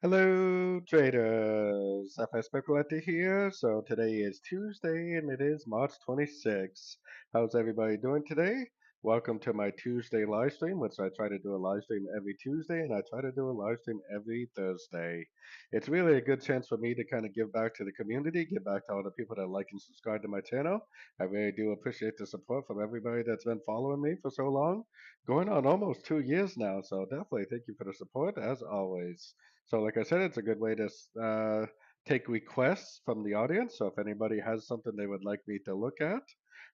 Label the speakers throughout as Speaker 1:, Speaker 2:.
Speaker 1: Hello, traders. FS Speculati here. So today is Tuesday and it is March 26th. How's everybody doing today? Welcome to my Tuesday live stream, which I try to do a live stream every Tuesday and I try to do a live stream every Thursday. It's really a good chance for me to kind of give back to the community, give back to all the people that like and subscribe to my channel. I really do appreciate the support from everybody that's been following me for so long. Going on almost 2 years now, so definitely thank you for the support as always. So, like I said, it's a good way to take requests from the audience. So, if anybody has something they would like me to look at,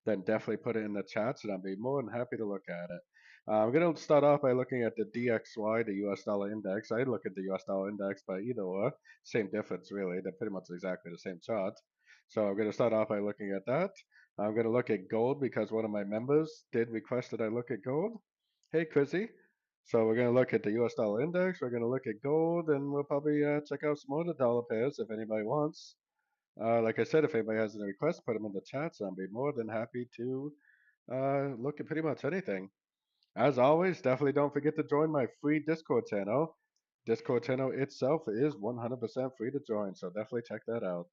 Speaker 1: then definitely put it in the chats, and I'll be more than happy to look at it. I'm going to start off by looking at the DXY, the US dollar index. I look at the US dollar index, but either or, same difference really. They're pretty much exactly the same chart. So, I'm going to start off by looking at that. I'm going to look at gold because one of my members did request that I look at gold. Hey, Chrissy. So we're going to look at the US dollar index. We're going to look at gold, and we'll probably check out some other dollar pairs if anybody wants. Like I said, if anybody has any requests, put them in the chats. I'll be more than happy to look at pretty much anything. As always, definitely don't forget to join my free Discord channel. Discord channel itself is 100% free to join, so definitely check that out.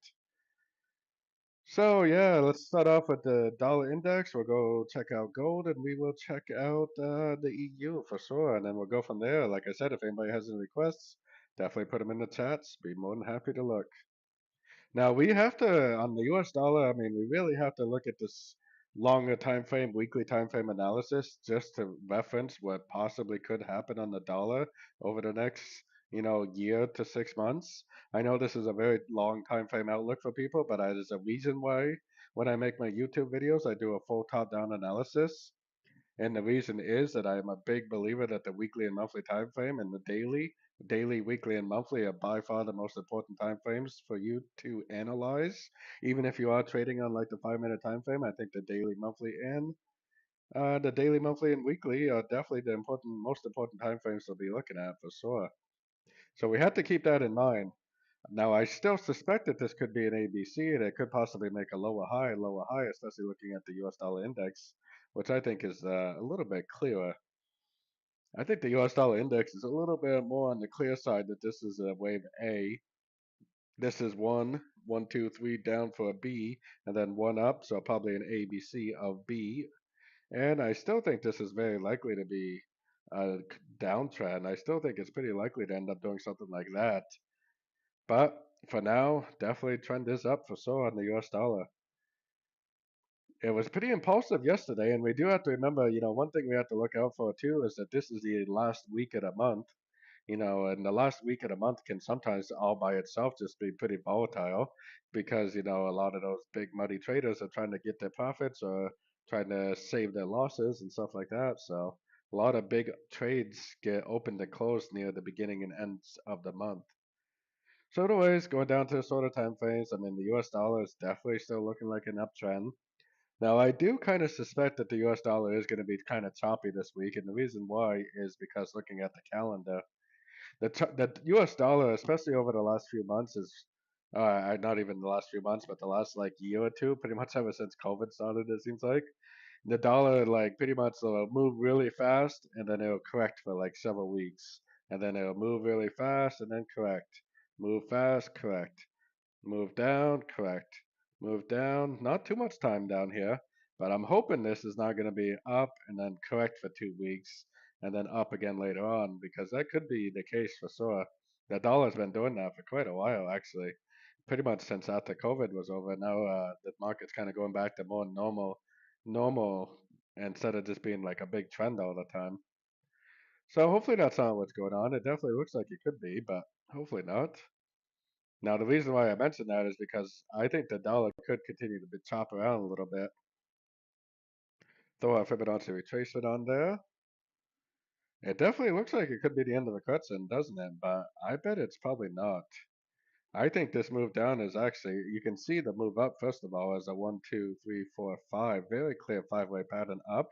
Speaker 1: So yeah, let's start off with the dollar index. We'll go check out gold, and we will check out the EU for sure, and then we'll go from there. Like I said, if anybody has any requests, definitely put them in the chats. Be more than happy to look. Now we have to on the U.S. dollar. I mean, we really have to look at this longer time frame, weekly time frame analysis, just to reference what possibly could happen on the dollar over the next, year to 6 months. I know this is a very long time frame outlook for people, but there's a reason why when I make my YouTube videos, I do a full top-down analysis. And the reason is that I am a big believer that the weekly and monthly time frame and the daily, weekly, and monthly are by far the most important time frames for you to analyze. Even if you are trading on like the 5 minute time frame, I think the daily, monthly, and weekly are definitely the most important time frames to be looking at for sure. So we have to keep that in mind. Now, I still suspect that this could be an ABC and it could possibly make a lower high, especially looking at the US dollar index, which I think is a little bit clearer. I think the US dollar index is a little bit more on the clear side that this is a wave A. This is one, two, three down for a B, and then one up, so probably an ABC of B. And I still think this is very likely to be a downtrend. I still think it's pretty likely to end up doing something like that. But for now, definitely trend is up for sure on the US dollar. It was pretty impulsive yesterday, and we do have to remember, one thing we have to look out for too is that this is the last week of the month. And the last week of the month can sometimes all by itself just be pretty volatile because, a lot of those big money traders are trying to get their profits or trying to save their losses and stuff like that. So a lot of big trades get opened and closed near the beginning and ends of the month. So anyways, going down to the shorter time frames, I mean, the US dollar is definitely still looking like an uptrend. Now, I do kind of suspect that the US dollar is going to be kind of choppy this week, and the reason why is because looking at the calendar, the U.S. dollar, especially over the last few months, is not even the last few months, but the last like year or two, pretty much ever since COVID started. It seems like the dollar like pretty much will move really fast, and then it'll correct for like several weeks, and then it'll move really fast and then correct, move fast, correct, move down, correct, move down. Not too much time down here, but I'm hoping this is not going to be up and then correct for 2 weeks and then up again later on because that could be the case for sure. The dollar's been doing that for quite a while, actually. Pretty much since after COVID was over. Now the market's kind of going back to more normal instead of just being like a big trend all the time. So hopefully that's not what's going on. It definitely looks like it could be, but hopefully not. Now, the reason why I mention that is because I think the dollar could continue to be chop around a little bit. Throw a Fibonacci retracement on there. It definitely looks like it could be the end of the cutscene, doesn't it? But I bet it's probably not. I think this move down is actually, you can see the move up, first of all, as a 1, 2, 3, 4, 5, very clear five-way pattern up,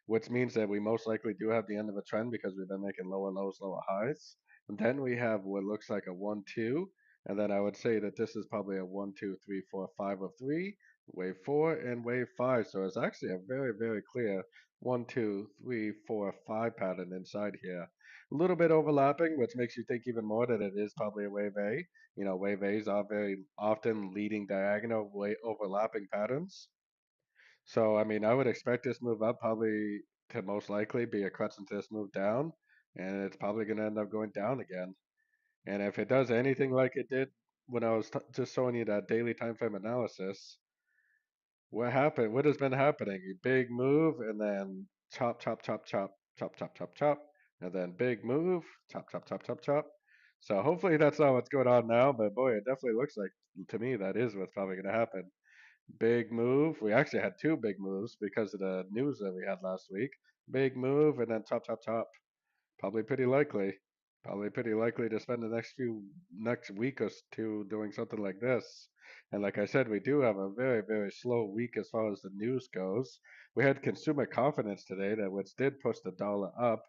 Speaker 1: which means that we most likely do have the end of a trend because we've been making lower lows, lower highs. And then we have what looks like a 1, 2, and then I would say that this is probably a 1, 2, 3, 4, 5 of 3, wave 4, and wave 5. So it's actually a very, very clear one, two, three, four, five pattern inside here. A little bit overlapping, which makes you think even more that it is probably a wave A. You know, wave A's are very often leading diagonal, way overlapping patterns. So, I mean, I would expect this move up probably to most likely be a crutch into this move down, and it's probably going to end up going down again. And if it does anything like it did when I was just showing you that daily time frame analysis, what happened? What has been happening? A big move and then chop, chop, chop, chop, chop, chop, chop, chop, and then big move, chop, chop, chop, chop, chop. So hopefully that's not what's going on now, but boy, it definitely looks like to me that is what's probably going to happen. Big move. We actually had two big moves because of the news that we had last week. Big move and then chop, chop, chop. Probably pretty likely. Probably pretty likely to spend the next week or two doing something like this. And like I said, we do have a very, very slow week as far as the news goes. We had consumer confidence today that which did push the dollar up.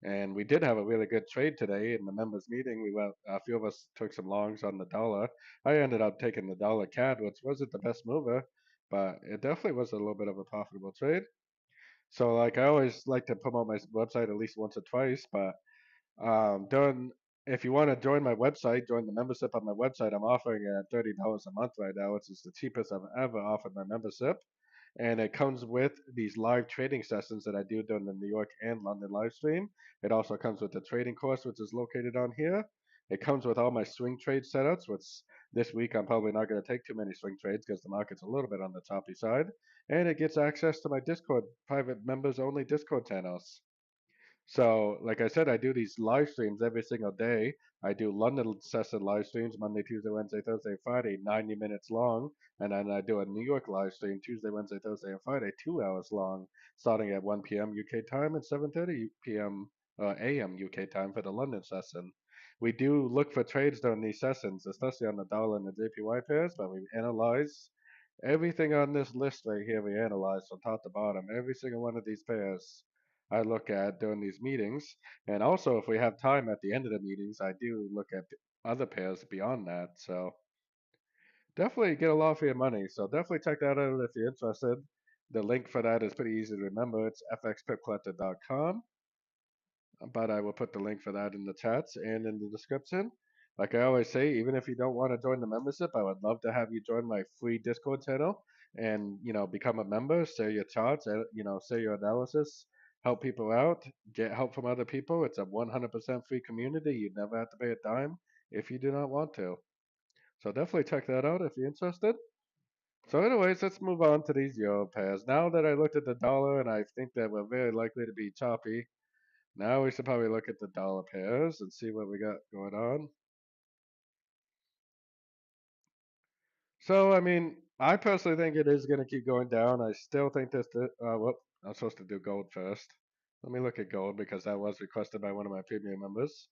Speaker 1: And we did have a really good trade today in the members meeting. We went, a few of us took some longs on the dollar. I ended up taking the dollar CAD, which wasn't the best mover, but it definitely was a little bit of a profitable trade. So like I always like to promote my website at least once or twice, but during if you want to join my website, join the membership on my website, I'm offering it at $30 a month right now, which is the cheapest I've ever offered my membership. And it comes with these live trading sessions that I do during the New York and London live stream. It also comes with the trading course, which is located on here. It comes with all my swing trade setups, which this week I'm probably not going to take too many swing trades because the market's a little bit on the choppy side. And it gets access to my Discord, private members only Discord channels. So, like I said, I do these live streams every single day. I do London session live streams Monday, Tuesday, Wednesday, Thursday, Friday, 90 minutes long. And then I do a New York live stream Tuesday, Wednesday, Thursday, and Friday, 2 hours long, starting at 1 p.m. UK time and 7:30 p.m. AM UK time for the London session. We do look for trades during these sessions, especially on the dollar and the JPY pairs, but we analyze everything on this list right here. We analyze from top to bottom, every single one of these pairs. I look at during these meetings. And also, if we have time at the end of the meetings, I do look at other pairs beyond that. So definitely get a lot for your money. So definitely check that out if you're interested. The link for that is pretty easy to remember. It's fxpipcollector.com, but I will put the link for that in the chats and in the description. Like I always say, even if you don't want to join the membership, I would love to have you join my free Discord channel and become a member, share your charts, share your analysis, help people out, get help from other people. It's a 100% free community. You never have to pay a dime if you do not want to. So definitely check that out if you're interested. So, anyways, let's move on to these euro pairs. Now that I looked at the dollar and I think that we're very likely to be choppy, now we should probably look at the dollar pairs and see what we got going on. So, I mean, I personally think it is going to keep going down. I still think this, I'm supposed to do gold first. Let me look at gold because that was requested by one of my premium members.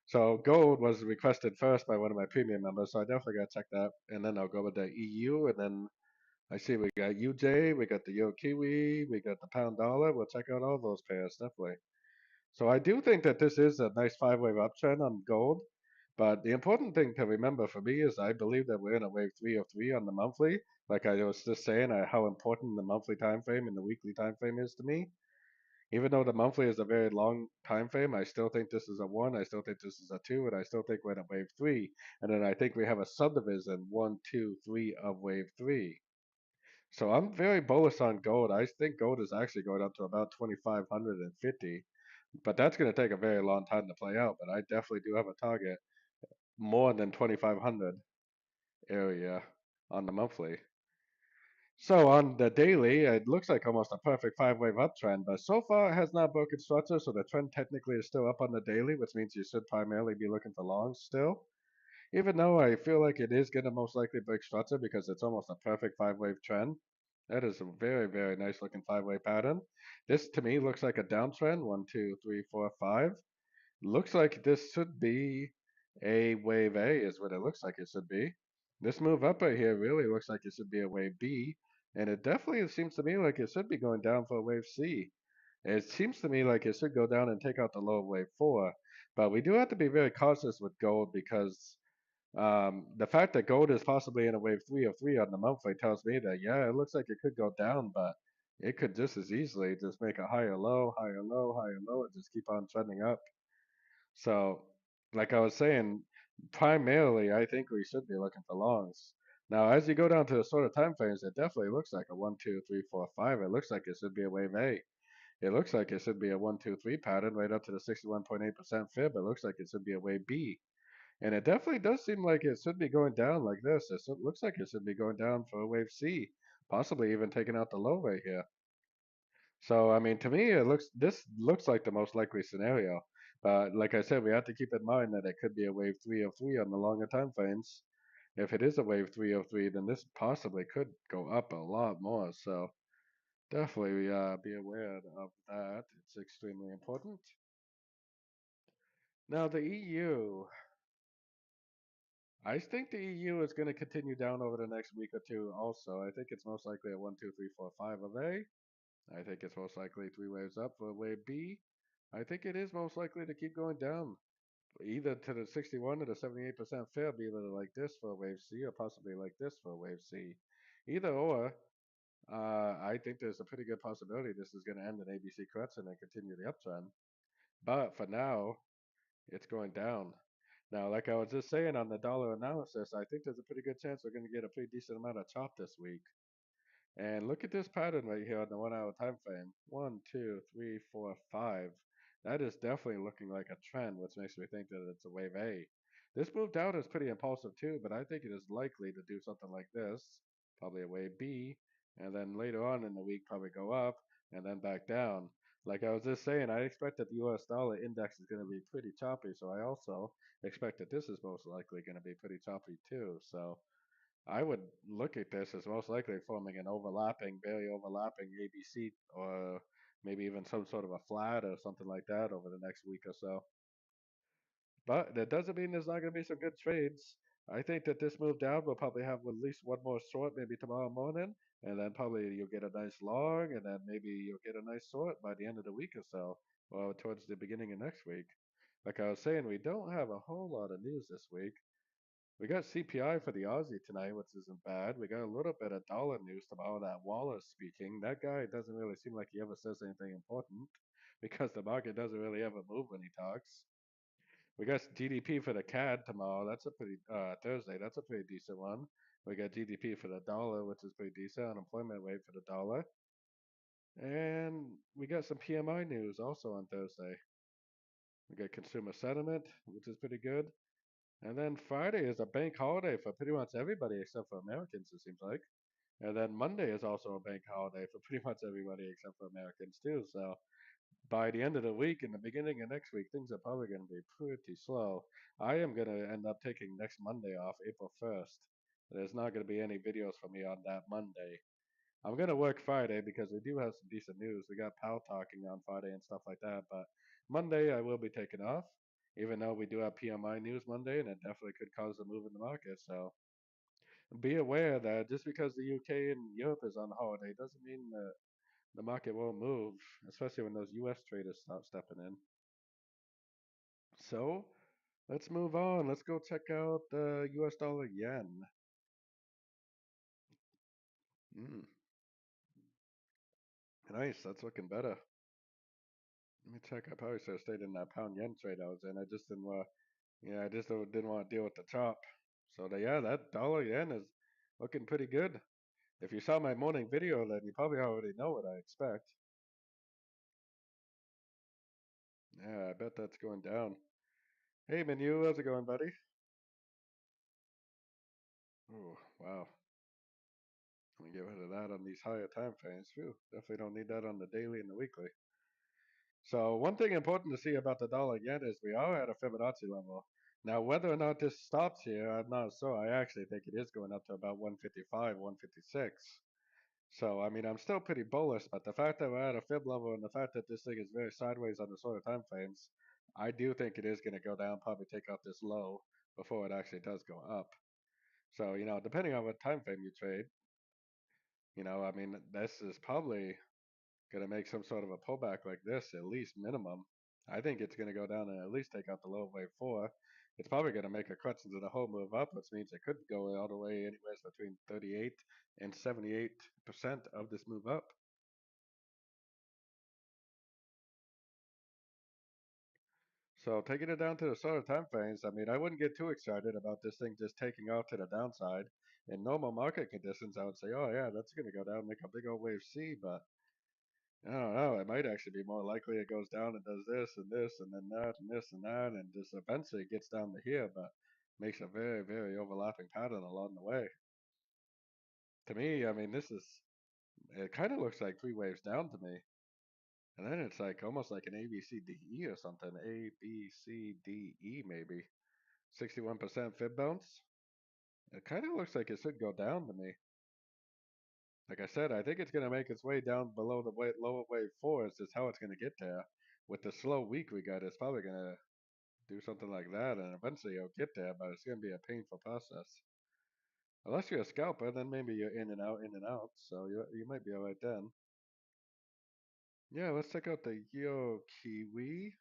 Speaker 1: So gold was requested first by one of my premium members, so I definitely got to check that. And then I'll go with the EU, and then I see we got UJ, we got the Euro Kiwi, we got the pound dollar. We'll check out all those pairs, definitely. So I do think that this is a nice five-wave uptrend on gold. But the important thing to remember for me is I believe that we're in a wave 3 of 3 on the monthly. Like I was just saying, how important the monthly time frame and the weekly time frame is to me. Even though the monthly is a very long time frame, I still think this is a 1, I still think this is a 2, and I still think we're in a wave 3. And then I think we have a subdivision 1, 2, 3 of wave 3. So I'm very bullish on gold. I think gold is actually going up to about 2,550, but that's going to take a very long time to play out. But I definitely do have a target more than 2,500 area on the monthly. So on the daily, it looks like almost a perfect five-wave uptrend, but so far it has not broken structure, so the trend technically is still up on the daily, which means you should primarily be looking for longs still. Even though I feel like it is going to most likely break structure because it's almost a perfect five-wave trend. That is a very, very nice looking five-wave pattern. This to me looks like a downtrend. 1, 2, 3, 4, 5. Looks like this should be a wave A is what it looks like it should be. This move up right here really looks like it should be a wave B, and it definitely seems to me like it should be going down for a wave C. It seems to me like it should go down and take out the low of wave 4, but we do have to be very cautious with gold because the fact that gold is possibly in a wave 3 of 3 on the monthly tells me that, yeah, it looks like it could go down, but it could just as easily just make a higher low, higher low, higher low, and just keep on trending up. So, like I was saying, primarily I think we should be looking for longs. Now, as you go down to the sort of time frames, it definitely looks like a 1, 2, 3, 4, 5. It looks like it should be a wave A. It looks like it should be a 1, 2, 3 pattern right up to the 61.8% fib. It looks like it should be a wave B. And it definitely does seem like it should be going down like this. Looks like it should be going down for a wave C, possibly even taking out the low right here. So I mean, to me, this looks like the most likely scenario. But like I said, we have to keep in mind that it could be a wave 303 on the longer time frames. If it is a wave 303, then this possibly could go up a lot more. So definitely be aware of that. It's extremely important. Now the EU, I think the EU is going to continue down over the next week or two. Also, I think it's most likely a 1, 2, 3, 4, 5 of A. I think it's most likely three waves up for wave B. I think it is most likely to keep going down, either to the 61 or the 78% fib, either like this for a wave C or possibly like this for a wave C. Either or, I think there's a pretty good possibility this is going to end in ABC correction and continue the uptrend. But for now, it's going down. Now, like I was just saying on the dollar analysis, I think there's a pretty good chance we're going to get a pretty decent amount of chop this week. And look at this pattern right here on the 1 hour time frame. 1, 2, 3, 4, 5. That is definitely looking like a trend, which makes me think that it's a wave A. This move down is pretty impulsive too, but I think it is likely to do something like this, probably a wave B, and then later on in the week probably go up and then back down. Like I was just saying, I expect that the US dollar index is going to be pretty choppy, so I also expect that this is most likely going to be pretty choppy too. So I would look at this as most likely forming an overlapping, very overlapping ABC, or maybe even some sort of a flat or something like that over the next week or so. But that doesn't mean there's not going to be some good trades. I think that this move down will probably have at least one more short, maybe tomorrow morning, and then probably you'll get a nice long, and then maybe you'll get a nice short by the end of the week or so, or towards the beginning of next week. Like I was saying, we don't have a whole lot of news this week. We got CPI for the Aussie tonight, which isn't bad. We got a little bit of dollar news tomorrow. That Wallace speaking. That guy doesn't really seem like he ever says anything important because the market doesn't really ever move when he talks. We got GDP for the CAD tomorrow. That's a pretty Thursday. That's a pretty decent one. We got GDP for the dollar, which is pretty decent. Unemployment rate for the dollar, and we got some PMI news also on Thursday. We got consumer sentiment, which is pretty good. And then Friday is a bank holiday for pretty much everybody except for Americans, it seems like. And then Monday is also a bank holiday for pretty much everybody except for Americans too. So by the end of the week and the beginning of next week, things are probably going to be pretty slow. I am going to end up taking next Monday off, April 1st. There's not going to be any videos for me on that Monday. I'm going to work Friday because we do have some decent news. We got Powell talking on Friday and stuff like that. But Monday, I will be taking off, even though we do have PMI news Monday, and it definitely could cause a move in the market. So be aware that just because the UK and Europe is on holiday doesn't mean that the market won't move, especially when those US traders start stepping in. So let's move on. Let's go check out the US dollar yen. Mm, nice. That's looking better. Let me check. I probably should have stayed in that pound yen trade I was in. I just didn't want. Yeah, I just didn't want to deal with the chop. So yeah, that dollar yen is looking pretty good. If you saw my morning video, then you probably already know what I expect. Yeah, I bet that's going down. Hey, Menu, how's it going, buddy? Oh, wow. Let me get rid of that on these higher time frames. Phew, definitely don't need that on the daily and the weekly. So one thing important to see about the dollar yen is we are at a Fibonacci level. Now, whether or not this stops here, I'm not sure. I actually think it is going up to about 155, 156. So, I mean, I'm still pretty bullish, but the fact that we're at a fib level and the fact that this thing is very sideways on the sort of time frames, I do think it is going to go down, probably take out this low before it actually does go up. So, depending on what time frame you trade, I mean, this is probably going to make some sort of a pullback like this, at least minimum. I think it's going to go down and at least take out the low of wave four. It's probably going to make a crutch into the whole move up, which means it could go all the way anywhere between 38 and 78% of this move up. So taking it down to the shorter time frames, I mean, I wouldn't get too excited about this thing just taking off to the downside. In normal market conditions, I would say, oh yeah, that's going to go down, make a big old wave C. But I don't know. It might actually be more likely it goes down and does this and this and then that and this and that, and just eventually gets down to here, but makes a very, very overlapping pattern along the way. To me, I mean, it kind of looks like three waves down to me. And then it's like almost like an A, B, C, D, E or something. A, B, C, D, E maybe. 61% fib bounce. It kind of looks like it should go down to me. Like I said, I think it's going to make its way down below the lower wave four. It's just how it's going to get there. With the slow week we got, it's probably going to do something like that, and eventually it'll get there, but it's going to be a painful process. Unless you're a scalper, then maybe you're in and out, in and out. So you might be all right then. Yeah, let's check out the Yo Kiwi.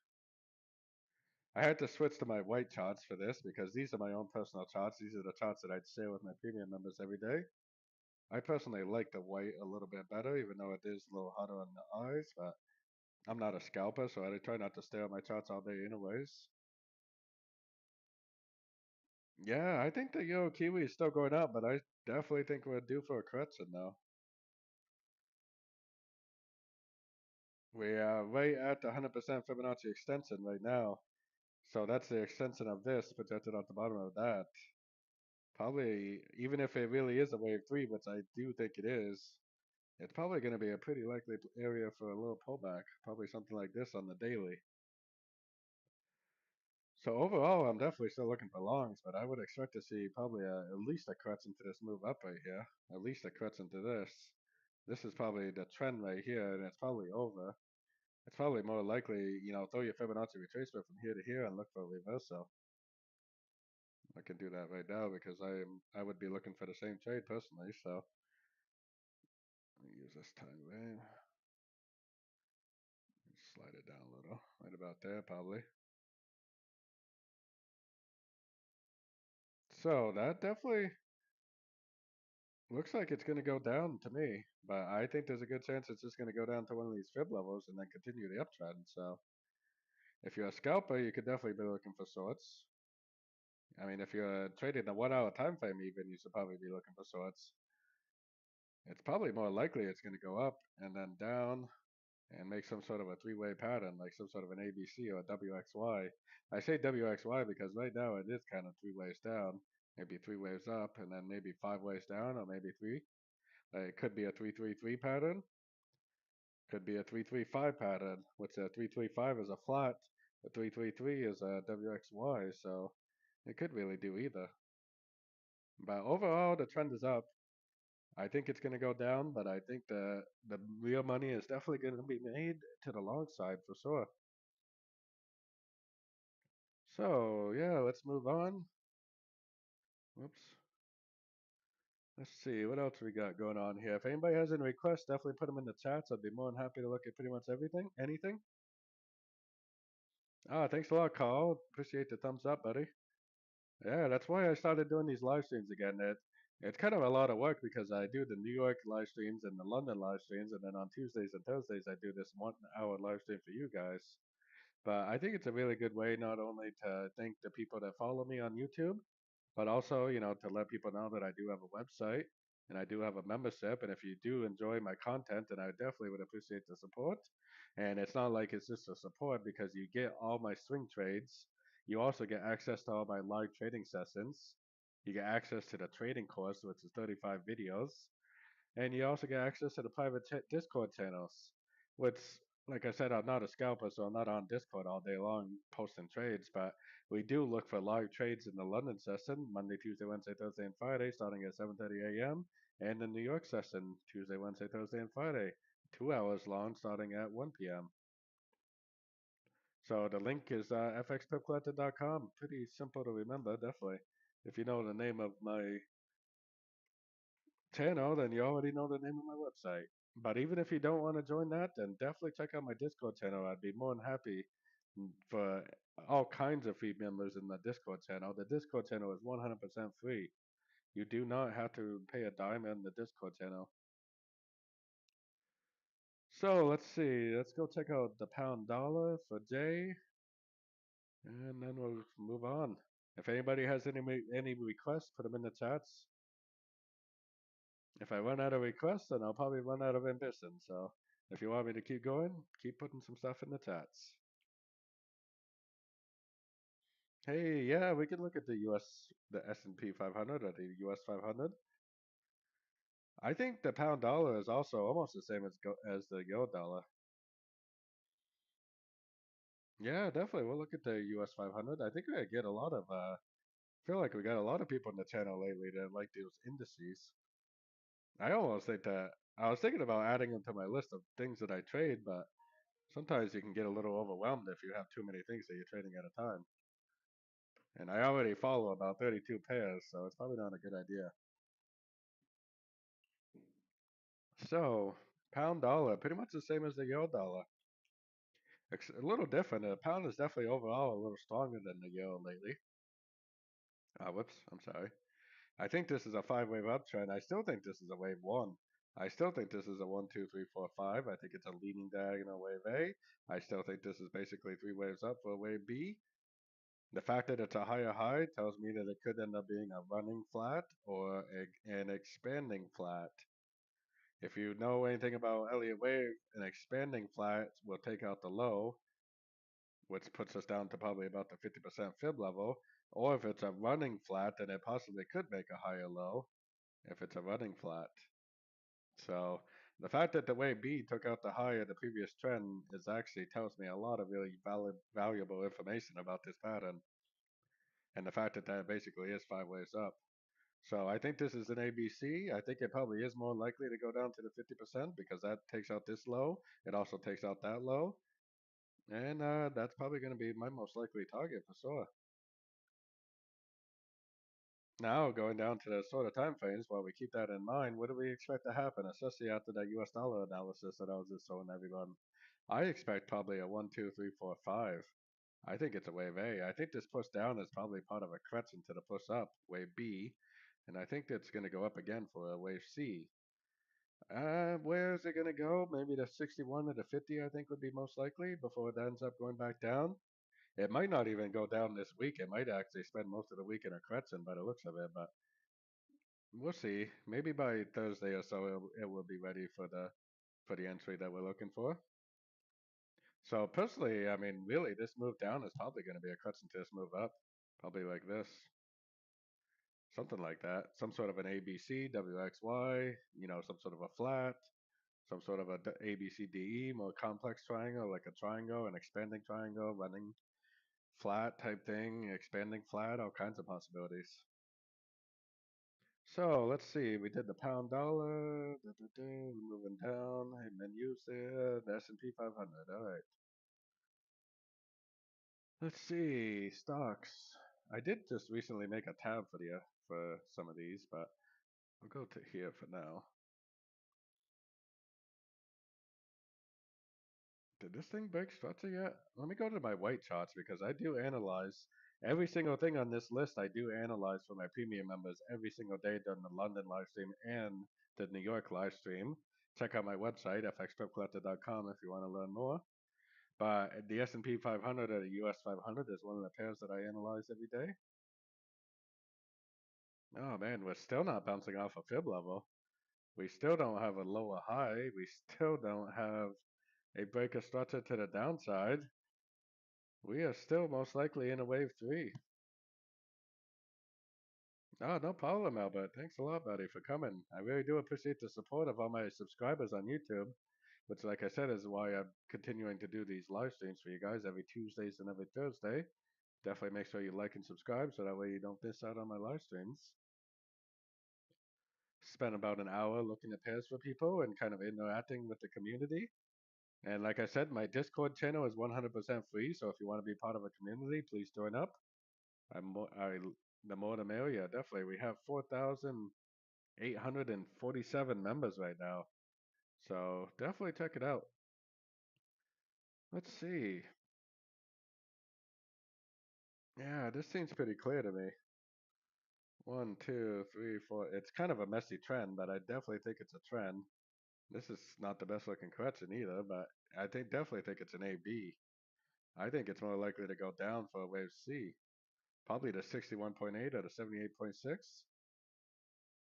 Speaker 1: I had to switch to my white charts for this because these are my own personal charts. These are the charts that I'd share with my premium members every day. I personally like the white a little bit better, even though it is a little hotter on the eyes, but I'm not a scalper, so I try not to stare at my charts all day anyways. Yeah, I think the Euro Kiwi is still going up, but I definitely think we're due for a correction now. We are right at the 100% Fibonacci extension right now. So that's the extension of this projected at the bottom of that. Probably, even if it really is a wave three, which I do think it is, it's probably going to be a pretty likely area for a little pullback. Probably something like this on the daily. So overall, I'm definitely still looking for longs, but I would expect to see probably at least a correction to this move up right here. At least a correction to this. This is probably the trend right here, and it's probably over. It's probably more likely, throw your Fibonacci retracement from here to here and look for a reversal. I can do that right now because I would be looking for the same trade personally. So let me use this time frame. Slide it down a little, right about there probably. So that definitely looks like it's going to go down to me, but I think there's a good chance it's just going to go down to one of these fib levels and then continue the uptrend. So if you're a scalper, you could definitely be looking for sorts. I mean, if you're trading the 1 hour time frame, even you should probably be looking for sorts. It's probably more likely it's going to go up and then down and make some sort of a three-way pattern, like some sort of an ABC or a WXY. I say WXY because right now it is kind of three ways down, maybe three waves up, and then maybe five ways down, or maybe three. It could be a 333 pattern, could be a 335 pattern, which a 335 is a flat, a 333 is a WXY, so it could really do either. But overall, the trend is up. I think it's going to go down, but I think the real money is definitely going to be made to the long side for sure. So yeah, let's move on. Whoops. Let's see what else we got going on here. If anybody has any requests, definitely put them in the chats. I'd be more than happy to look at pretty much everything, anything. Ah, thanks a lot, Carl. Appreciate the thumbs up, buddy. Yeah, that's why I started doing these live streams again. It's kind of a lot of work because I do the New York live streams and the London live streams, and then on Tuesdays and Thursdays I do this 1 hour live stream for you guys. But I think it's a really good way not only to thank the people that follow me on YouTube, but also, to let people know that I do have a website and I do have a membership. And if you do enjoy my content, then I definitely would appreciate the support. And it's not like it's just a support because you get all my swing trades. You also get access to all my live trading sessions. You get access to the trading course, which is 35 videos. And you also get access to the private Discord channels, which, like I said, I'm not a scalper, so I'm not on Discord all day long posting trades, but we do look for live trades in the London session, Monday, Tuesday, Wednesday, Thursday, and Friday, starting at 7:30 a.m., and the New York session, Tuesday, Wednesday, Thursday, and Friday, 2 hours long, starting at 1 p.m. So the link is fxpipcollector.com. Pretty simple to remember, definitely. If you know the name of my channel, then you already know the name of my website. But even if you don't want to join that, then definitely check out my Discord channel. I'd be more than happy for all kinds of free members in the Discord channel. The Discord channel is 100% free. You do not have to pay a dime in the Discord channel. So let's see. Let's go check out the pound dollar for Jay. And then we'll move on. If anybody has any requests, put them in the chats. If I run out of requests, then I'll probably run out of ambition. So if you want me to keep going, keep putting some stuff in the chats. Hey, yeah, we can look at the S&P 500 or the US 500. I think the pound dollar is also almost the same as the euro dollar. Yeah, definitely. We'll look at the US 500. I think I get a lot of feel like we got a lot of people on the channel lately that like those indices. I almost think that I was thinking about adding them to my list of things that I trade, but sometimes you can get a little overwhelmed if you have too many things that you're trading at a time. And I already follow about 32 pairs, so it's probably not a good idea. So, pound dollar, pretty much the same as the euro dollar. It's a little different. The pound is definitely overall a little stronger than the euro lately. Whoops, I'm sorry. I think this is a five-wave uptrend. I still think this is a wave one. I still think this is a one, two, three, four, five. I think it's a leading diagonal wave A. I still think this is basically three waves up for wave B. The fact that it's a higher high tells me that it could end up being a running flat or an expanding flat. If you know anything about Elliott wave, an expanding flat will take out the low, which puts us down to probably about the 50% fib level. Or if it's a running flat, then it possibly could make a higher low if it's a running flat. So the fact that the wave B took out the high of the previous trend is actually tells me a lot of really valuable information about this pattern. And the fact that that basically is five ways up. So I think this is an ABC. I think it probably is more likely to go down to the 50% because that takes out this low. It also takes out that low. And that's probably going to be my most likely target for sure. Now, going down to the sort of time frames, while we keep that in mind, what do we expect to happen, especially after that US dollar analysis that I was just showing everyone? I expect probably a 1, 2, 3, 4, 5. I think it's a wave A. I think this push down is probably part of a correction to the push up, wave B. And I think that's going to go up again for a wave C. Where is it going to go? Maybe the 61 to the 50, I think would be most likely before it ends up going back down. It might not even go down this week. It might actually spend most of the week in a correction by the looks of it, but we'll see. Maybe by Thursday or so, it will be ready for the entry that we're looking for. So personally, I mean, really, this move down is probably going to be a correction to this move up, probably like this, something like that, some sort of an ABC, WXY, some sort of a flat, some sort of a ABCDE, more complex triangle, like a triangle, an expanding triangle, running flat type thing, expanding flat, all kinds of possibilities. So let's see. We did the pound dollar. We're moving down. Hey, menus there. The S&P 500. All right. Let's see. Stocks. I did just recently make a tab for some of these, but I'll go to here for now. Did this thing break structure yet? Let me go to my white charts because I do analyze every single thing on this list. I do analyze for my premium members every single day during the London live stream and the New York live stream. Check out my website, fxtripcollector.com, if you want to learn more. But the S&P 500 or the US 500 is one of the pairs that I analyze every day. Oh man, we're still not bouncing off a fib level. We still don't have a lower high. We still don't have a break of structure to the downside. We are still most likely in a wave three. Oh, no problem, Albert. Thanks a lot, buddy, for coming. I really do appreciate the support of all my subscribers on YouTube, which, like I said, is why I'm continuing to do these live streams for you guys every Tuesdays and every Thursday. Definitely make sure you like and subscribe so that way you don't miss out on my live streams. Spend about an hour looking at pairs for people and kind of interacting with the community. And like I said, my Discord channel is 100% free, so if you want to be part of a community, please join up. The more the merrier, definitely. We have 4,847 members right now, so definitely check it out. Let's see. Yeah, this seems pretty clear to me. One, two, three, four. It's kind of a messy trend, but I definitely think it's a trend. This is not the best looking correction either, but I think definitely think it's an AB. I think it's more likely to go down for wave C. Probably to 61.8 or to 78.6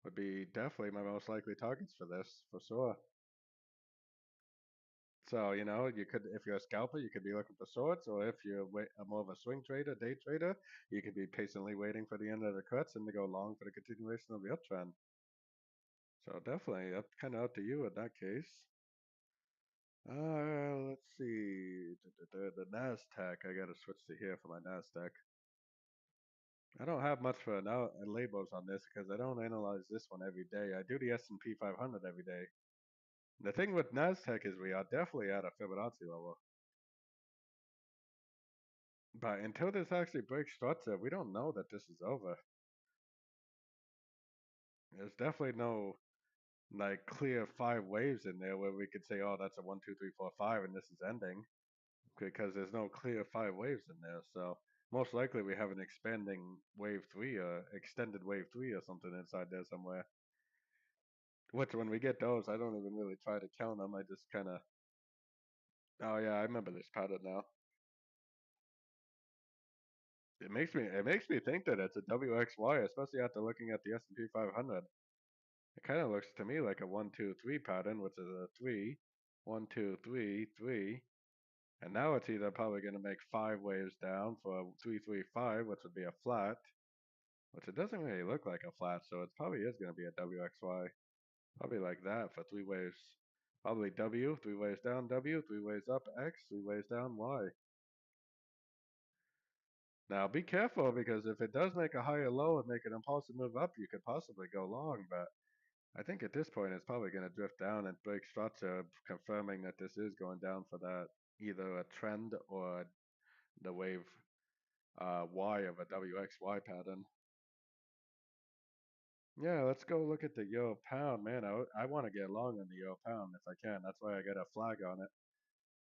Speaker 1: would be definitely my most likely targets for this, for sure. So, you could, if you're a scalper, you could be looking for shorts, or if you're more of a swing trader, day trader, you could be patiently waiting for the end of the cuts and to go long for the continuation of the uptrend. So definitely, up kind of up to you in that case. Let's see. The Nasdaq. I gotta switch to here for my Nasdaq. I don't have much for now labels on this because I don't analyze this one every day. I do the S&P 500 every day. The thing with Nasdaq is we are definitely at a Fibonacci level, but until this actually breaks structure, we don't know that this is over. There's definitely no like clear five waves in there where we could say, oh, that's a 1, 2, 3, 4, 5, and this is ending, because there's no clear five waves in there. So most likely we have an expanding wave three or extended wave three or something inside there somewhere. Which when we get those, I don't even really try to count them. I just kind of, oh yeah, I remember this pattern now. It makes me think that it's a WXY, especially after looking at the S&P 500. It kind of looks to me like a 1, 2, 3 pattern, which is a 3, 1, 2, 3, 3, and now it's either probably going to make five waves down for a 3, 3, 5, which would be a flat, which it doesn't really look like a flat, so it probably is going to be a WXY, probably like that for three waves. Probably W, three waves down, W, three waves up, X, three waves down, Y. Now be careful because if it does make a higher low and make an impulsive move up, you could possibly go long, but I think at this point it's probably going to drift down and break structure, confirming that this is going down for that either a trend or the wave Y of a WXY pattern. Yeah, let's go look at the Euro Pound. Man, I want to get long on the Euro Pound if I can. That's why I got a flag on it.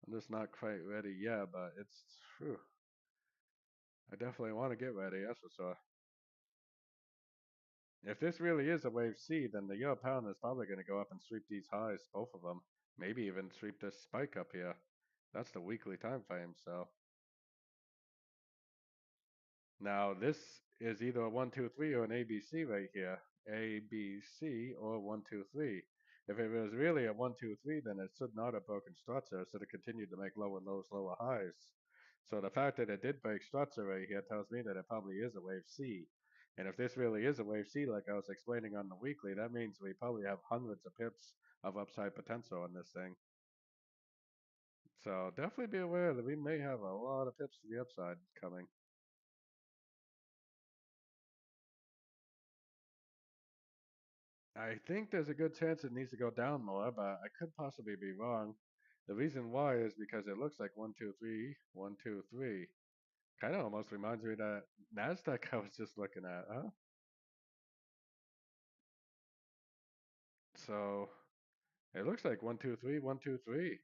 Speaker 1: I'm just not quite ready yet, but whew, I definitely want to get ready, that's for sure. If this really is a wave C, then the Euro Pound is probably going to go up and sweep these highs, both of them. Maybe even sweep this spike up here. That's the weekly time frame, so. Now this is either a 1, 2, 3 or an ABC right here. ABC or 1, 2, 3. If it was really a 1, 2, 3, then it should not have broken structure. It should have continued to make lower lows, lower highs. So the fact that it did break structure right here tells me that it probably is a wave C. And if this really is a wave C, like I was explaining on the weekly, that means we probably have hundreds of pips of upside potential on this thing. So definitely be aware that we may have a lot of pips to the upside coming. I think there's a good chance it needs to go down more, but I could possibly be wrong. The reason why is because it looks like 1, 2, 3, 1, 2, 3. Kind of almost reminds me of that Nasdaq I was just looking at, huh? So it looks like 1, 2, 3, 1, 2, 3.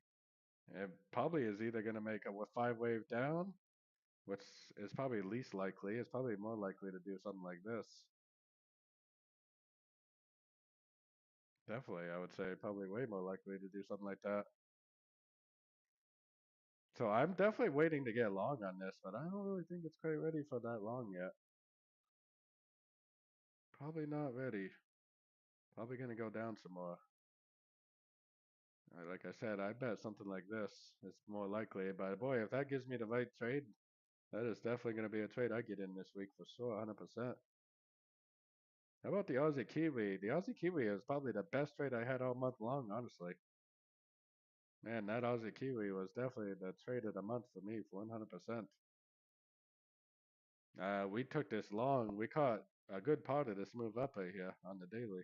Speaker 1: It probably is either going to make a five wave down, which is probably least likely. It's probably more likely to do something like this. Definitely, I would say probably way more likely to do something like that. So I'm definitely waiting to get long on this, but I don't really think it's quite ready for that long yet. Probably not ready. Probably gonna go down some more. Like I said, I bet something like this is more likely. But boy, if that gives me the right trade, that is definitely gonna be a trade I get in this week for sure, 100%. How about the Aussie Kiwi? The Aussie Kiwi is probably the best trade I had all month long, honestly. Man, that Aussie Kiwi was definitely the trade of the month for me for 100%. We took this long. We caught a good part of this move up right here on the daily.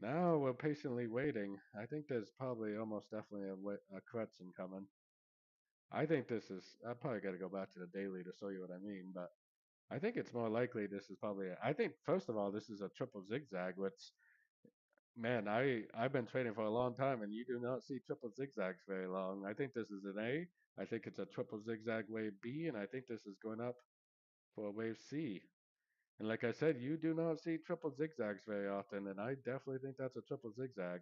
Speaker 1: Now we're patiently waiting. I think there's probably almost definitely a correction coming. I think this is, I probably got to go back to the daily to show you what I mean, but I think it's more likely this is probably, I think first of all, this is a triple zigzag, which, man, I've been trading for a long time and you do not see triple zigzags very long. I think this is an A. I think it's a triple zigzag wave B, and I think this is going up for a wave C. And like I said, you do not see triple zigzags very often, and I definitely think that's a triple zigzag.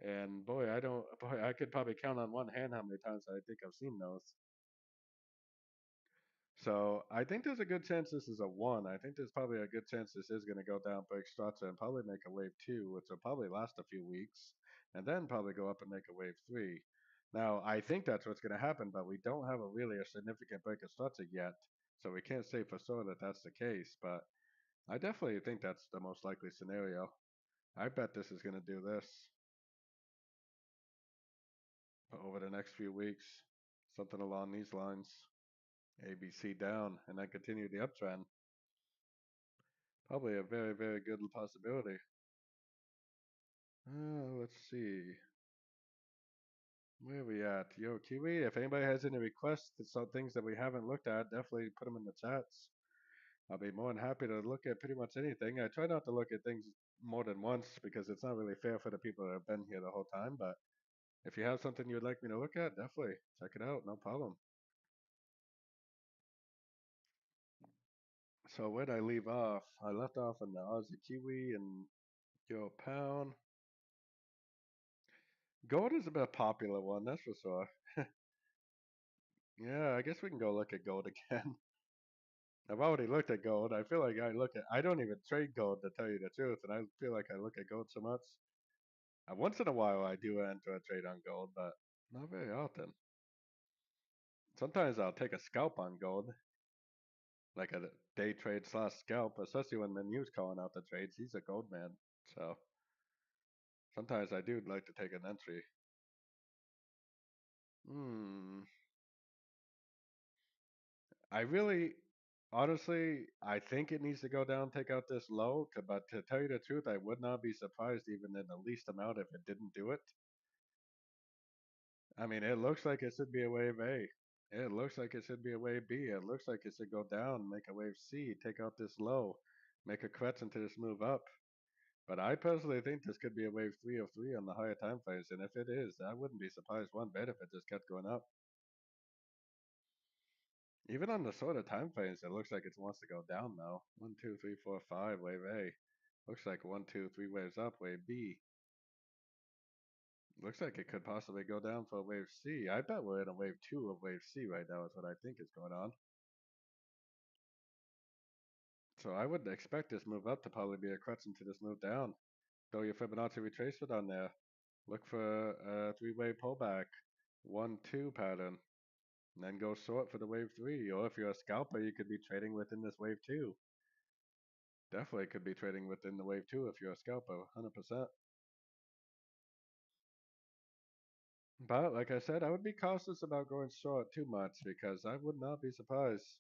Speaker 1: And boy, I could probably count on one hand how many times I think I've seen those. So I think there's a good chance this is a one. I think there's probably a good chance this is going to go down, break structure, and probably make a wave two, which will probably last a few weeks, and then probably go up and make a wave three. Now I think that's what's going to happen, but we don't have a really a significant break of structure yet, so we can't say for sure that that's the case. But I definitely think that's the most likely scenario. I bet this is going to do this over the next few weeks, something along these lines. ABC down, and then continue the uptrend. Probably a very, very good possibility. Let's see. Where are we at? Yo, Kiwi, if anybody has any requests to some things that we haven't looked at, definitely put them in the chats. I'll be more than happy to look at pretty much anything. I try not to look at things more than once because it's not really fair for the people that have been here the whole time. But if you have something you'd like me to look at, definitely check it out. No problem. So where'd I leave off? I left off on the Aussie Kiwi and Euro Pound. Gold is a bit popular one, that's for sure. Yeah, I guess we can go look at gold again. I've already looked at gold. I feel like I don't even trade gold to tell you the truth, and I feel like I look at gold so much. Once in a while I do enter a trade on gold, but not very often. Sometimes I'll take a scalp on gold, like a day trade slash scalp, especially when Menu's calling out the trades. He's a gold man, so sometimes I do like to take an entry. Hmm. I really, honestly, I think it needs to go down, take out this low. But to tell you the truth, I would not be surprised even in the least amount if it didn't do it. I mean, it looks like it should be a wave A. It looks like it should be a wave B. It looks like it should go down, make a wave C, take out this low, make a correction to this move up. But I personally think this could be a wave 3 of 3 on the higher time frames. And if it is, I wouldn't be surprised one bit if it just kept going up. Even on the shorter time frames, it looks like it wants to go down now. 1, 2, 3, 4, 5, wave A. Looks like 1, 2, 3 waves up, wave B. Looks like it could possibly go down for wave C. I bet we're in a wave 2 of wave C right now is what I think is going on. So I would expect this move up to probably be a correction to this move down. Throw your Fibonacci retracement on there. Look for a three-way pullback, 1-2 pattern, and then go short for the wave 3. Or if you're a scalper, you could be trading within this wave 2. Definitely could be trading within the wave 2 if you're a scalper, 100%. But like I said, I would be cautious about going short too much because I would not be surprised.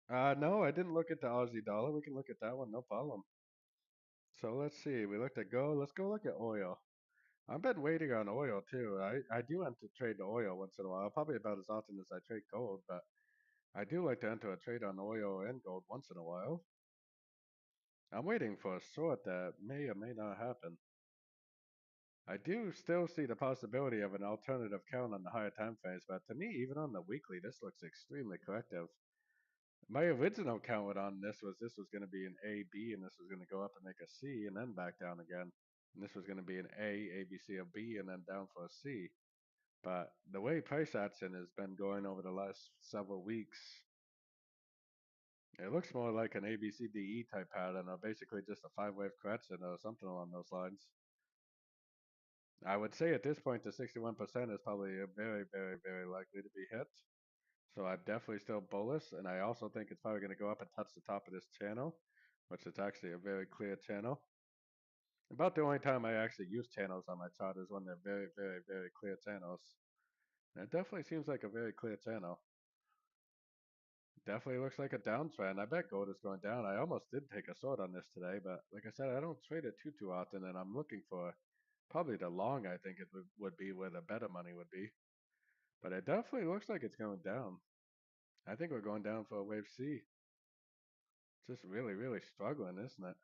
Speaker 1: No, I didn't look at the Aussie dollar. We can look at that one, no problem. So let's see. We looked at gold. Let's go look at oil. I've been waiting on oil too. I do enter trade the oil once in a while, probably about as often as I trade gold, but I do like to enter a trade on oil and gold once in a while. I'm waiting for a short that may or may not happen. I do still see the possibility of an alternative count on the higher time frames, but to me, even on the weekly, this looks extremely corrective. My original count on this was going to be an A, B, and this was going to go up and make a C and then back down again. And this was going to be an A, B, C, or B, and then down for a C. But the way price action has been going over the last several weeks, it looks more like an ABCDE type pattern, or basically just a five-wave correction or something along those lines. I would say at this point, the 61% is probably a very, very, very likely to be hit. So I'm definitely still bullish, and I also think it's probably going to go up and touch the top of this channel, which is actually a very clear channel. About the only time I actually use channels on my chart is when they're very, very, very clear channels. And it definitely seems like a very clear channel. Definitely looks like a downtrend. I bet gold is going down. I almost did take a short on this today, but like I said, I don't trade it too often, and I'm looking for probably the long. I think it would be where the better money would be. But it definitely looks like it's going down. I think we're going down for a wave C. Just really, really struggling, isn't it?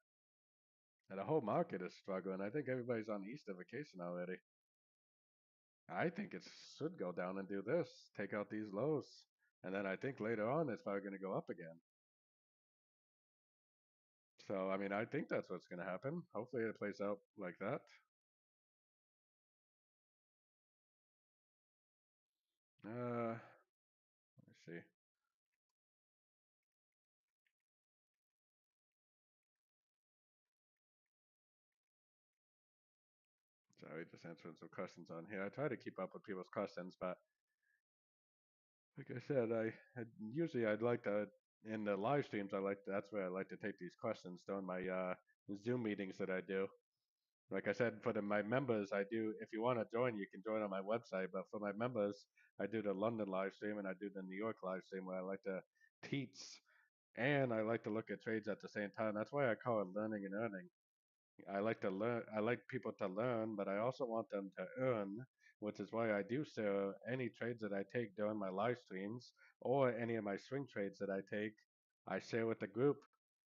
Speaker 1: And the whole market is struggling. I think everybody's on Easter vacation already. I think it should go down and do this, take out these lows. And then I think later on it's probably going to go up again. So, I mean, I think that's what's going to happen. Hopefully it plays out like that. Let me see. Sorry, just answering some questions on here. I try to keep up with people's questions, but like I said, usually I'd like to in the live streams. That's where I like to take these questions during my Zoom meetings that I do. Like I said, for my members, I do. If you want to join, you can join on my website. But for my members, I do the London live stream and I do the New York live stream where I like to teach and I like to look at trades at the same time. That's why I call it learning and earning. I like to learn. I like people to learn, but I also want them to earn, which is why I do share any trades that I take during my live streams or any of my swing trades that I take. I share with the group.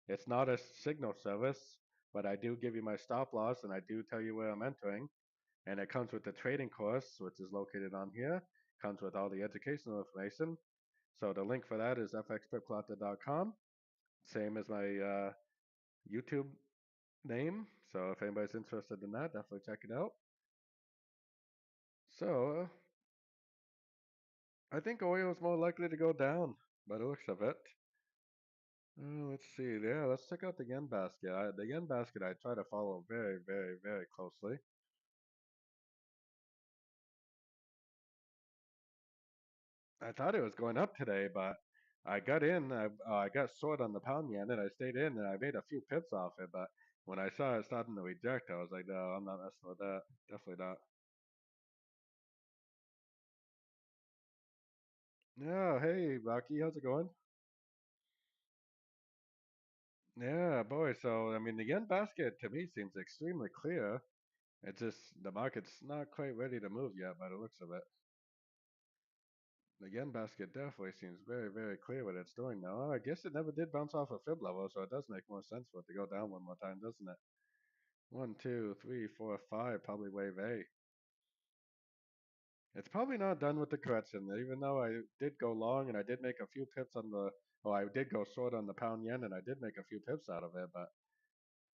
Speaker 1: It's not a signal service, but I do give you my stop loss and I do tell you where I'm entering. And it comes with the trading course, which is located on here. Comes with all the educational information. So the link for that is fxpiplotter.com. Same as my YouTube name. So if anybody's interested in that, definitely check it out. So I think oil is more likely to go down by the looks of it. Let's see. Yeah, let's check out the yen basket. The yen basket I try to follow very, very, very closely. I thought it was going up today, but I got in. I got short on the pound yen, and I stayed in, and I made a few pips off it. But when I saw it starting to reject, I was like, no, I'm not messing with that. Definitely not. Yeah. Hey, Rocky, how's it going? Yeah, boy. So, I mean, the yen basket to me seems extremely clear. It's just the market's not quite ready to move yet by the looks of it. The yen basket definitely seems very, very clear what it's doing now. I guess it never did bounce off a fib level, so it does make more sense for it to go down one more time, doesn't it? One, two, three, four, five, probably wave A. It's probably not done with the correction, even though I did go long and I did make a few pips on the, well, I did go short on the pound yen and I did make a few pips out of it, but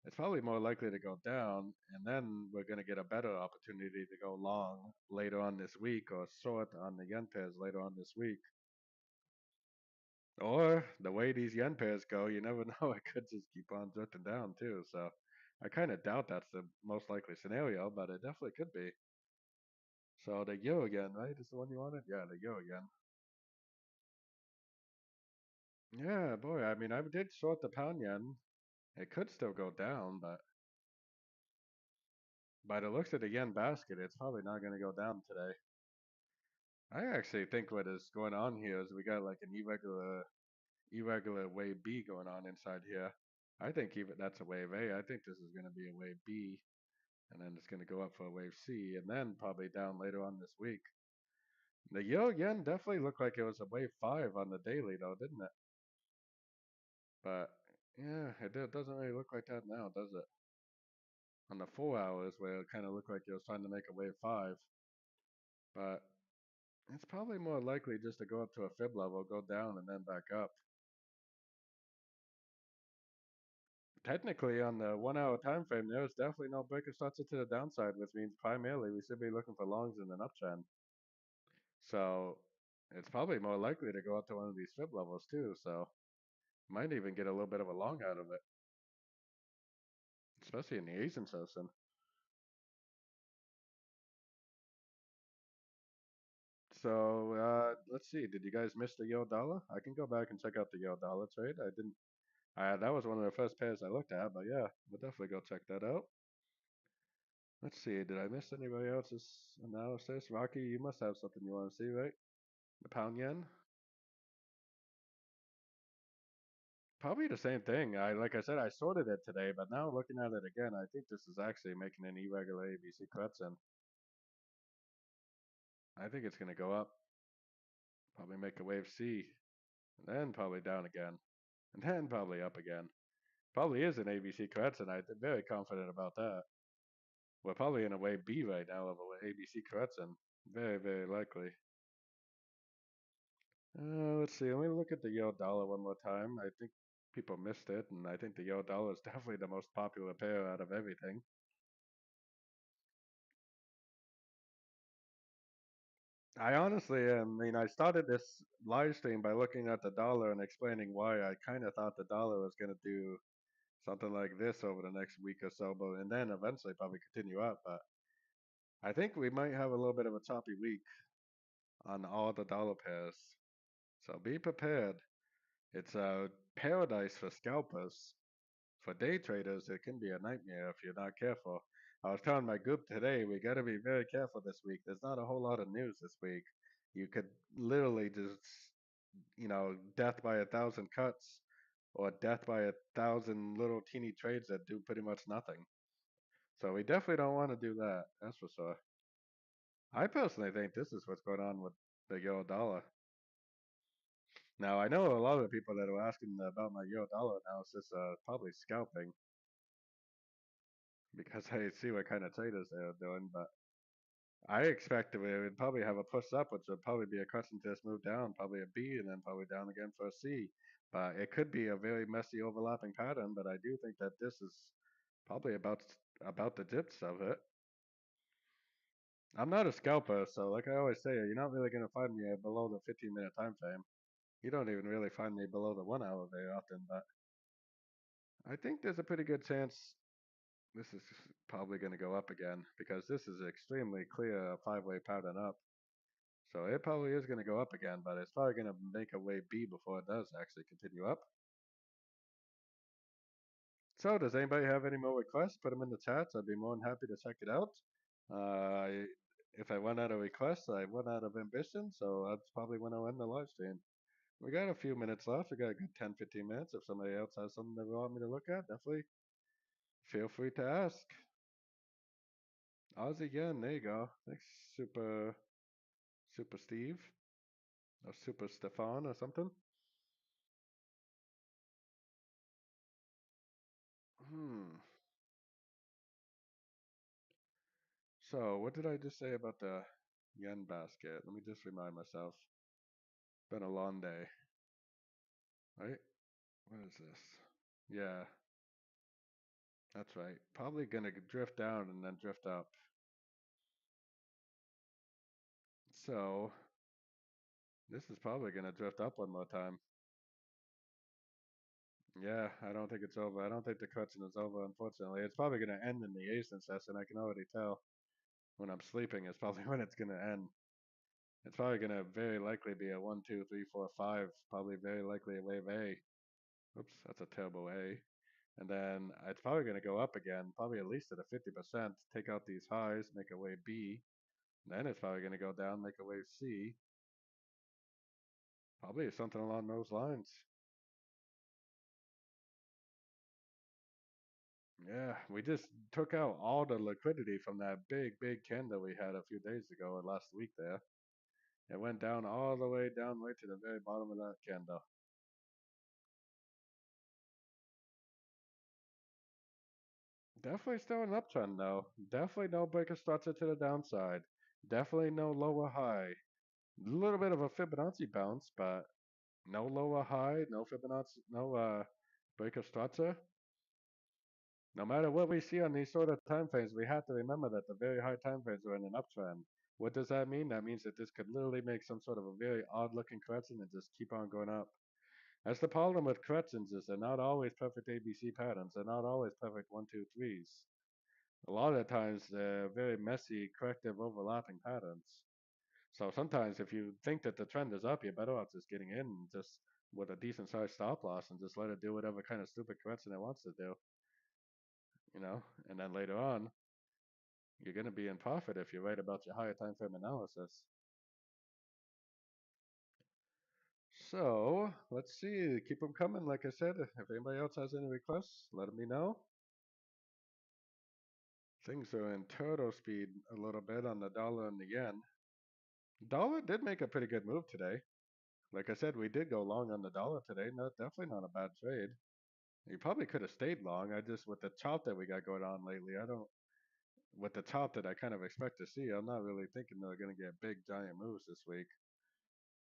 Speaker 1: it's probably more likely to go down, and then we're going to get a better opportunity to go long later on this week or short on the yen pairs later on this week. Or the way these yen pairs go, you never know. It could just keep on drifting down too. So I kind of doubt that's the most likely scenario, but it definitely could be. So the euro again, right? Is the one you wanted? Yeah, the euro again. Yeah, boy. I mean, I did short the pound yen. It could still go down, but by the looks of the yen basket, it's probably not going to go down today. I actually think what is going on here is we got like an irregular wave B going on inside here. I think even that's a wave A. I think this is going to be a wave B, and then it's going to go up for a wave C, and then probably down later on this week. The euro yen definitely looked like it was a wave 5 on the daily though, didn't it? But yeah, doesn't really look like that now, does it? On the 4 hours, where it kind of looked like it was trying to make a wave 5, but it's probably more likely just to go up to a fib level, go down, and then back up. Technically, on the 1 hour time frame, there's definitely no breaker structure to the downside, which means primarily we should be looking for longs in an uptrend. So it's probably more likely to go up to one of these fib levels too. So might even get a little bit of a long out of it, especially in the Asian session. So let's see. Did you guys miss the euro dollar? I can go back and check out the euro dollar trade. I didn't. That was one of the first pairs I looked at, but yeah, we'll definitely go check that out. Let's see. Did I miss anybody else's analysis? Rocky, you must have something you want to see, right? The pound yen. Probably the same thing. Like I said, I sorted it today, but now looking at it again, I think this is actually making an irregular ABC correction. I think it's gonna go up, probably make a wave C, and then probably down again, and then probably up again. Probably is an ABC correction. I'm very confident about that. We're probably in a wave B right now of a ABC correction. Very, very likely. Let's see. Let me look at the euro dollar one more time. I think. People missed it, and I think the euro dollar is definitely the most popular pair out of everything. I honestly, I mean, I started this live stream by looking at the dollar and explaining why I kind of thought the dollar was going to do something like this over the next week or so, but and then eventually probably continue up. But I think we might have a little bit of a choppy week on all the dollar pairs, so be prepared. It's a paradise for scalpers. For day traders, it can be a nightmare if you're not careful. I was telling my group today, we got to be very careful this week. There's not a whole lot of news this week. You could literally just, death by 1,000 cuts or death by 1,000 little teeny trades that do pretty much nothing. So we definitely don't want to do that. That's for sure. I personally think this is what's going on with the euro dollar. Now, I know a lot of the people that are asking about my euro dollar analysis are probably scalping because I see what kind of traders they're doing, but I expect we would probably have a push up, which would probably be a cushion test move down, probably a B, and then probably down again for a C. But it could be a very messy overlapping pattern, but I do think that this is probably about the dips of it. I'm not a scalper, so like I always say, you're not really going to find me below the 15-minute time frame. You don't even really find me below the 1 hour very often, but I think there's a pretty good chance this is probably going to go up again because this is extremely clear five-way pattern up. So it probably is going to go up again, but it's probably going to make a wave B before it does actually continue up. So does anybody have any more requests? Put them in the chats. I'd be more than happy to check it out. Uh, if I run out of requests, I run out of ambition, so that's probably when I'll end the live stream. We got a few minutes left. We got a good 10, 15 minutes. If somebody else has something they want me to look at, definitely feel free to ask. Aussie again. There you go. Thanks, Super Steve or Super Stefan or something. Hmm. So what did I just say about the yen basket? Let me just remind myself. Been a long day, right? What is this? Yeah, that's right. Probably gonna drift down and then drift up. So this is probably gonna drift up one more time. Yeah, I don't think it's over. I don't think the correction is over, unfortunately. It's probably gonna end in the Asian session. I can already tell when I'm sleeping is probably when it's gonna end. It's probably gonna very likely be a 1, 2, 3, 4, 5. Probably very likely a wave A. Oops, that's a terrible A. And then it's probably going to go up again, probably at least at a 50%, take out these highs, make a wave B. Then it's probably going to go down, make a wave C. Probably something along those lines. Yeah, we just took out all the liquidity from that big candle we had a few days ago or last week there. It went down all the way down right to the very bottom of that candle. Definitely still an uptrend though. Definitely no breaker structure to the downside. Definitely no lower high. A little bit of a Fibonacci bounce, but no lower high, no Fibonacci, no break of structure. No matter what we see on these sort of time frames, we have to remember that the very high time frames are in an uptrend. What does that mean? That means that this could literally make some sort of a very odd looking correction and just keep on going up. That's the problem with corrections is they're not always perfect ABC patterns. They're not always perfect 1, 2, 3s. A lot of the times they're very messy corrective overlapping patterns. So sometimes if you think that the trend is up, you're better off just getting in just with a decent sized stop loss and just let it do whatever kind of stupid correction it wants to do, you know? And then later on, you're going to be in profit if you're right about your higher time frame analysis. So let's see, keep them coming. Like I said, if anybody else has any requests, let me know. Things are in turtle speed a little bit on the dollar and the yen. Dollar did make a pretty good move today. Like I said, we did go long on the dollar today. No, definitely not a bad trade. You probably could have stayed long. I just, with the chop that we got going on lately, I don't, with the chop that I kind of expect to see, I'm not really thinking they're going to get big giant moves this week.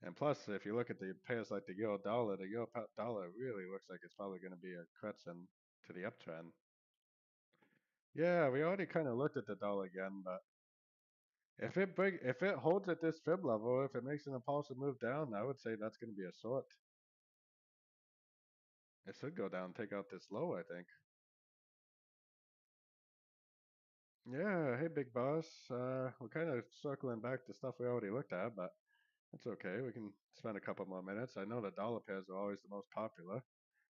Speaker 1: And plus, if you look at the pairs like the euro dollar really looks like it's probably going to be a correction to the uptrend. Yeah, we already kind of looked at the dollar again, but if it holds at this fib level, if it makes an impulsive move down, I would say that's going to be a short. It should go down, take out this low, I think. Yeah, hey big boss. We're kind of circling back to stuff we already looked at, but it's okay. We can spend a couple more minutes. I know the dollar pairs are always the most popular,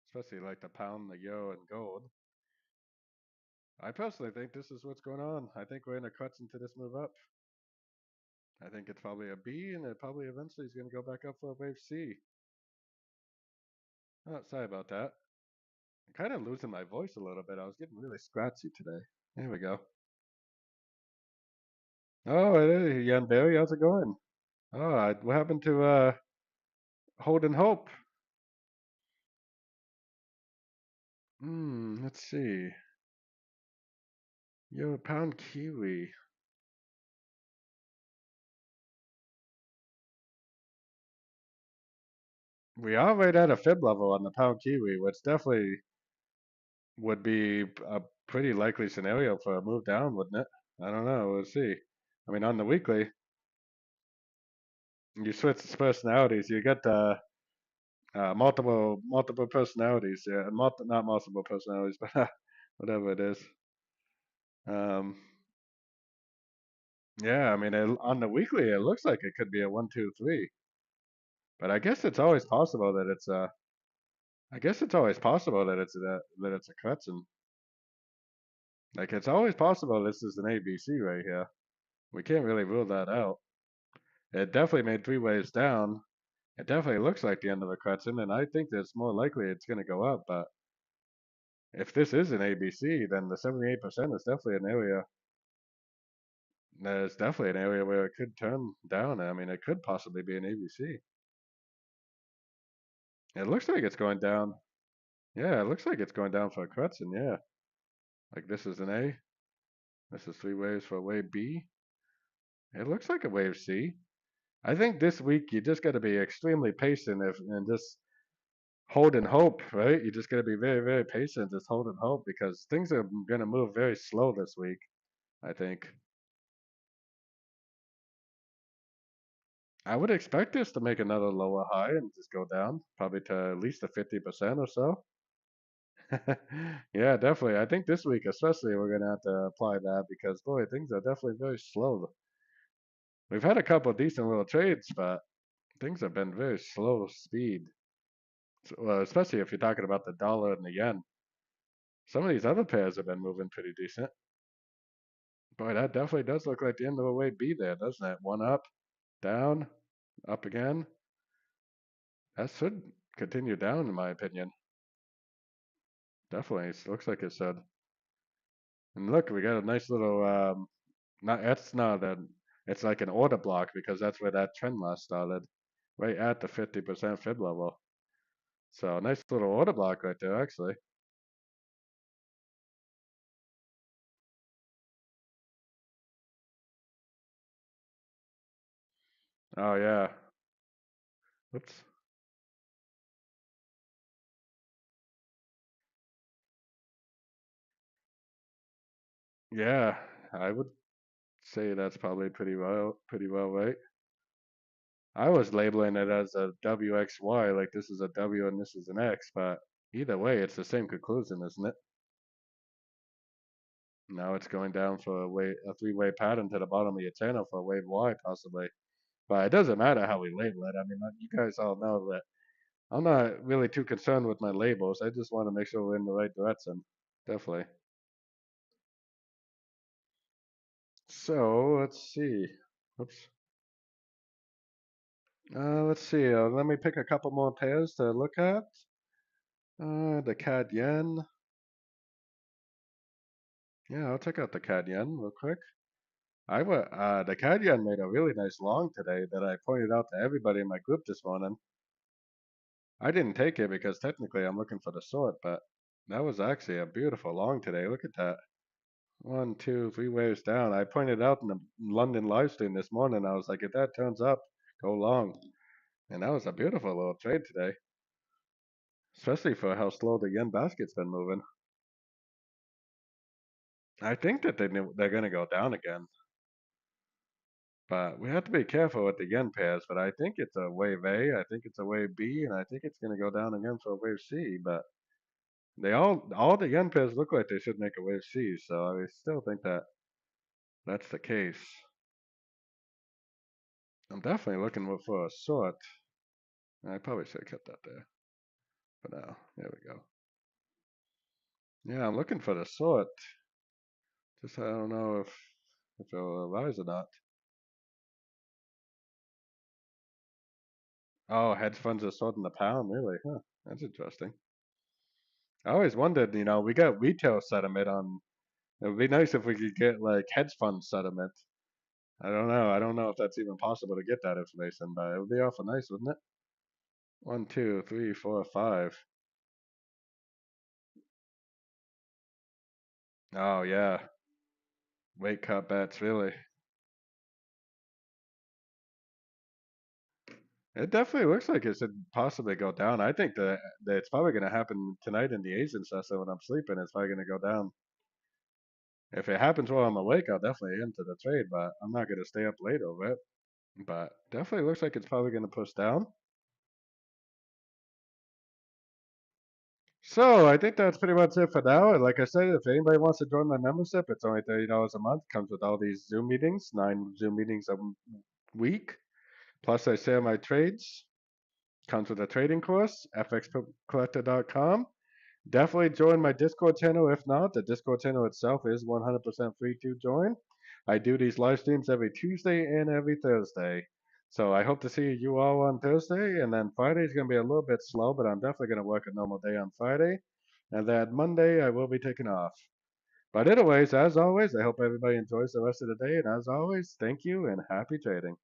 Speaker 1: especially like the pound, the euro, and gold. I personally think this is what's going on. I think we're in a crutch into this move up. I think it's probably a B, and it probably eventually is going to go back up for a wave C. Oh, sorry about that. I'm kind of losing my voice a little bit. I was getting really scratchy today. Here we go. Oh, hey, Jan Barry, how's it going? Oh, what happened to Hold and Hope? Let's see. Yo, pound kiwi. We are right at a fib level on the pound kiwi, which definitely would be a pretty likely scenario for a move down, wouldn't it? I don't know. We'll see. I mean, on the weekly, you switch personalities. You get multiple personalities. Yeah, not multiple personalities, but whatever it is. Um, yeah, I mean, on the weekly, it looks like it could be a 1, 2, 3. But I guess it's always possible that it's a. I guess it's always possible that it's a Kretzen. Like it's always possible this is an ABC right here. We can't really rule that out. It definitely made three waves down. It definitely looks like the end of a Kretzen, and I think that's more likely it's going to go up. But if this is an ABC, then the 78% is definitely an area. There's definitely an area where it could turn down. I mean, it could possibly be an ABC. It looks like it's going down. Yeah, it looks like it's going down for a Kretzen. Yeah, like this is an A. This is three waves for wave B. It looks like a wave C. I think this week you just got to be extremely patient and just hold and hope, right? You just got to be very, very patient, just hold and hope because things are going to move very slow this week, I think. I would expect this to make another lower high and just go down, probably to at least a 50% or so. Yeah, definitely. I think this week, especially, we're going to have to apply that because, boy, things are definitely very slow. We've had a couple decent little trades, but things have been very slow speed. Well, especially if you're talking about the dollar and the yen. Some of these other pairs have been moving pretty decent. Boy, that definitely does look like the end of a wave B there, doesn't it? One up, down, up again. That should continue down, in my opinion. Definitely, it looks like it should. And look, we got a nice little not it's not a it's like an order block because that's where that trend last started, right at the 50% fib level. So nice little order block right there, actually. Oh yeah. Oops. Yeah, I would say that's probably pretty well, right? I was labeling it as a WXY, like this is a W and this is an X, but either way, it's the same conclusion, isn't it? Now it's going down for a three-way pattern to the bottom of your channel for a wave Y possibly. But it doesn't matter how we label it. I mean, you guys all know that I'm not really too concerned with my labels. I just want to make sure we're in the right direction. Definitely. So let's see. Oops. Let's see. Let me pick a couple more pairs to look at. The CAD yen. Yeah, I'll check out the CAD yen real quick. The CAD yen made a really nice long today that I pointed out to everybody in my group this morning. I didn't take it because technically I'm looking for the short, but that was actually a beautiful long today. Look at that. One, two, three waves down. I pointed out in the London live stream this morning. I was like, if that turns up, go long. And that was a beautiful little trade today, especially for how slow the yen basket's been moving. I think that they're going to go down again, but we have to be careful with the yen pairs. But I think it's a wave A, I think it's a wave B, and I think it's going to go down again for a wave C. But they all the yen pairs look like they should make a wave C, so I still think that that's the case. I'm definitely looking for a short. I probably should have kept that there for now. There we go. Yeah, I'm looking for the short. Just I don't know if it'll rise or not. Oh, hedge funds are sorting the pound, really? Huh. That's interesting. I always wondered, we got retail sentiment on. It would be nice if we could get like hedge fund sentiment. I don't know. I don't know if that's even possible to get that information, but it would be awful nice, wouldn't it? One, two, three, four, five. Oh yeah, weight cut bets, really. It definitely looks like it should possibly go down. I think that it's probably going to happen tonight in the Asian session when I'm sleeping. It's probably going to go down. If it happens while I'm awake, I'll definitely enter the trade, but I'm not going to stay up late over it. But definitely looks like it's probably going to push down. So I think that's pretty much it for now. And like I said, if anybody wants to join my membership, it's only $30 a month. Comes with all these Zoom meetings, 9 Zoom meetings a week. Plus, I share my trades. Comes with a trading course, fxcollector.com. Definitely join my Discord channel. If not, the Discord channel itself is 100% free to join. I do these live streams every Tuesday and every Thursday. So I hope to see you all on Thursday, and then Friday is going to be a little bit slow, but I'm definitely going to work a normal day on Friday. And then Monday, I will be taking off. But anyways, as always, I hope everybody enjoys the rest of the day. And as always, thank you and happy trading.